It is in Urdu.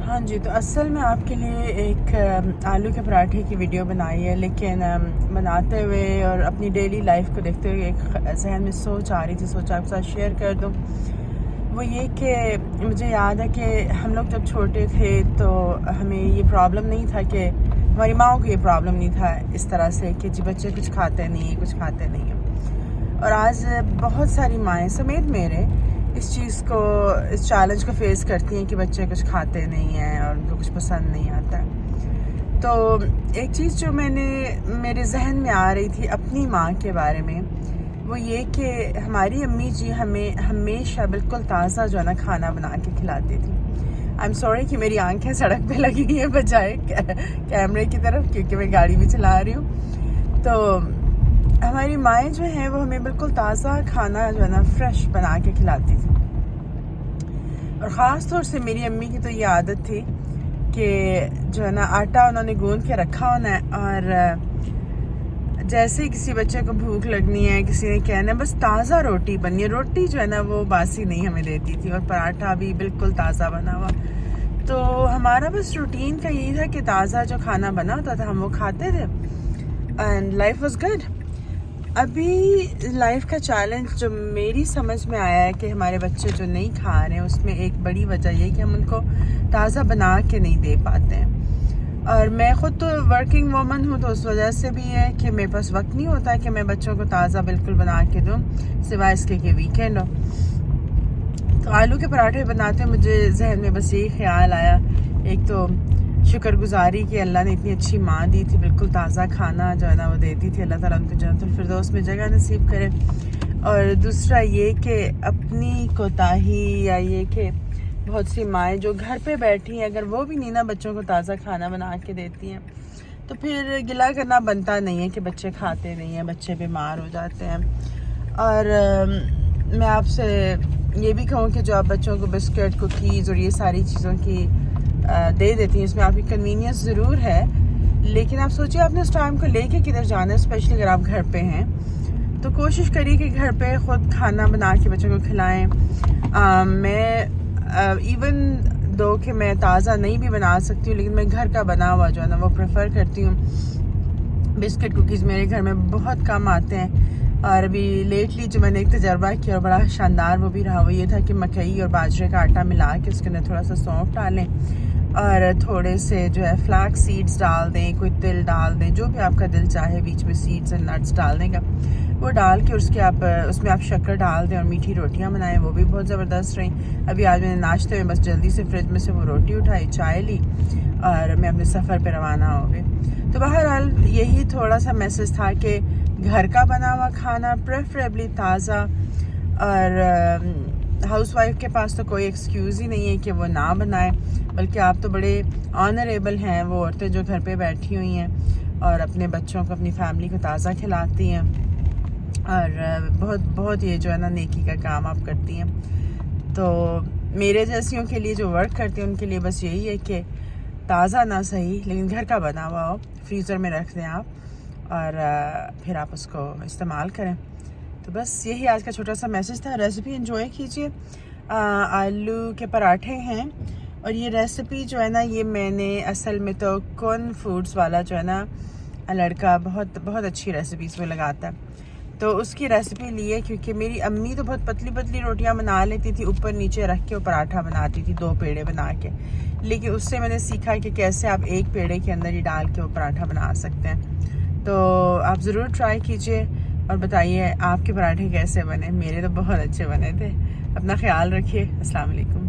ہاں جی، تو اصل میں آپ کے لیے ایک آلو کے پراٹھے کی ویڈیو بنائی ہے، لیکن بناتے ہوئے اور اپنی ڈیلی لائف کو دیکھتے ہوئے ایک ذہن میں سوچ آ رہی تھی، سوچا آپ کے ساتھ شیئر کر دوں۔ وہ یہ کہ مجھے یاد ہے کہ ہم لوگ جب چھوٹے تھے تو ہمیں یہ پرابلم نہیں تھا کہ ہماری ماؤں کو یہ پرابلم نہیں تھا اس طرح سے کہ جی بچے کچھ کھاتے نہیں ہیں، کچھ کھاتے نہیں ہیں۔ اور آج بہت ساری مائیں سمیت میرے اس چیلنج کو فیس کرتی ہیں کہ بچے کچھ کھاتے نہیں ہیں اور ان کو کچھ پسند نہیں آتا ہے۔ تو ایک چیز جو میرے ذہن میں آ رہی تھی اپنی ماں کے بارے میں، وہ یہ کہ ہماری امی جی ہمیں ہمیشہ بالکل تازہ جو ہے نا کھانا بنا کے کھلاتی تھی۔ آئی ایم سوری کہ میری آنکھیں سڑک پہ لگی ہوئی ہیں بجائے کیمرے کی طرف، کیونکہ میں گاڑی بھی چلا رہی ہوں۔ تو ہماری مائیں جو ہیں وہ ہمیں بالکل تازہ کھانا جو ہے نا فریش بنا کے کھلاتی تھی، اور خاص طور سے میری امی کی تو یہ عادت تھی کہ جو ہے نا آٹا انہوں نے گوندھ کے رکھا ہونا ہے، اور جیسے ہی کسی بچے کو بھوک لگنی ہے، کسی نے کہنا ہے بس تازہ روٹی بنی ہے، روٹی جو ہے نا وہ باسی نہیں ہمیں دیتی تھی، اور پراٹھا بھی بالکل تازہ بنا ہوا۔ تو ہمارا بس روٹین کا یہی تھا کہ تازہ جو کھانا بنا ہوتا تھا ہم وہ کھاتے تھے، اینڈ لائف واز گڈ۔ ابھی لائف کا چیلنج جو میری سمجھ میں آیا ہے کہ ہمارے بچے جو نہیں کھا رہے ہیں، اس میں ایک بڑی وجہ یہ کہ ہم ان کو تازہ بنا کے نہیں دے پاتے ہیں۔ اور میں خود تو ورکنگ وومن ہوں، تو اس وجہ سے بھی ہے کہ میرے پاس وقت نہیں ہوتا ہے کہ میں بچوں کو تازہ بالکل بنا کے دوں، سوائے اس کے کہ ویکینڈ ہو۔ تو آلو کے پراٹھے بناتے مجھے ذہن میں بس یہی خیال آیا، ایک تو شکر گزاری کہ اللہ نے اتنی اچھی ماں دی تھی، بالکل تازہ کھانا جو ہے نا وہ دیتی تھی، اللہ تعالیٰ ان کو جنت الفردوس میں جگہ نصیب کرے۔ اور دوسرا یہ کہ اپنی کوتاہی یا یہ کہ بہت سی مائیں جو گھر پہ بیٹھی ہیں، اگر وہ بھی نہیں نا بچوں کو تازہ کھانا بنا کے دیتی ہیں تو پھر گلہ کرنا بنتا نہیں ہے کہ بچے کھاتے نہیں ہیں، بچے بیمار ہو جاتے ہیں۔ اور میں آپ سے یہ بھی کہوں کہ جو آپ بچوں کو بسکٹ، کوکیز اور یہ ساری چیزوں کی دے دیتی ہیں، اس میں آپ کی کنوینئنس ضرور ہے، لیکن آپ سوچیے آپ نے اس ٹائم کو لے کے کدھر جانا ہے، اسپیشلی اگر آپ گھر پہ ہیں تو کوشش کریے کہ گھر پہ خود کھانا بنا کے بچوں کو کھلائیں۔ میں ایون دو کہ میں تازہ نہیں بھی بنا سکتی ہوں، لیکن میں گھر کا بنا ہوا جو ہے نا وہ پریفر کرتی ہوں۔ بسکٹ کوکیز میرے گھر میں بہت کم آتے ہیں، اور ابھی لیٹلی جو میں نے ایک تجربہ کیا اور بڑا شاندار وہ بھی رہا، وہ یہ تھا کہ مکئی اور باجرے کا آٹا ملا کے اس کے اندر تھوڑا سا سونف ڈالیں اور تھوڑے سے جو ہے فلیکس سیڈز ڈال دیں، کوئی تل ڈال دیں، جو بھی آپ کا دل چاہے، بیچ میں سیڈز اور نٹس ڈالنے کا، وہ ڈال کے اس میں آپ شکر ڈال دیں اور میٹھی روٹیاں بنائیں، وہ بھی بہت زبردست رہیں۔ ابھی آج میں نے ناشتے میں بس جلدی سے فریج میں سے وہ روٹی اٹھائی، چائے لی اور میں اپنے سفر پہ روانہ ہو گئی۔ تو بہرحال یہی تھوڑا سا میسج تھا کہ گھر کا بنا ہوا کھانا پریفریبلی تازہ، اور ہاؤس وائف کے پاس تو کوئی ایکسکیوز ہی نہیں ہے کہ وہ نہ بنائے، بلکہ آپ تو بڑے آنریبل ہیں وہ عورتیں جو گھر پہ بیٹھی ہوئی ہیں اور اپنے بچوں کو، اپنی فیملی کو تازہ کھلاتی ہیں، اور بہت بہت یہ جو ہے نا نیکی کا کام آپ کرتی ہیں۔ تو میرے جیسیوں کے لیے جو ورک کرتی ہیں ان کے لیے بس یہی ہے کہ تازہ نہ صحیح لیکن گھر کا بنا ہوا ہو، فریزر میں رکھ دیں آپ، اور پھر آپ اس کو استعمال کریں۔ تو بس یہی آج کا چھوٹا سا میسج تھا۔ ریسیپی انجوائے کیجیے۔ آلو کے پراٹھے ہیں، اور یہ ریسیپی جو ہے نا یہ میں نے اصل میں تو کون فوڈز والا جو ہے نا لڑکا بہت بہت اچھی ریسیپیز میں لگاتا ہے، تو اس کی ریسیپی لی ہے، کیونکہ میری امی تو بہت پتلی پتلی روٹیاں بنا لیتی تھی، اوپر نیچے رکھ کے وہ پراٹھا بناتی تھی 2 پیڑے بنا کے، لیکن اس سے میں نے سیکھا کہ کیسے آپ ایک پیڑے کے اندر ہی ڈال کے وہ پراٹھا بنا سکتے ہیں۔ تو آپ ضرور ٹرائی کیجئے اور بتائیے آپ کے پراٹھے کیسے بنے۔ میرے تو بہت اچھے بنے تھے۔ اپنا خیال رکھیے۔ السلام علیکم۔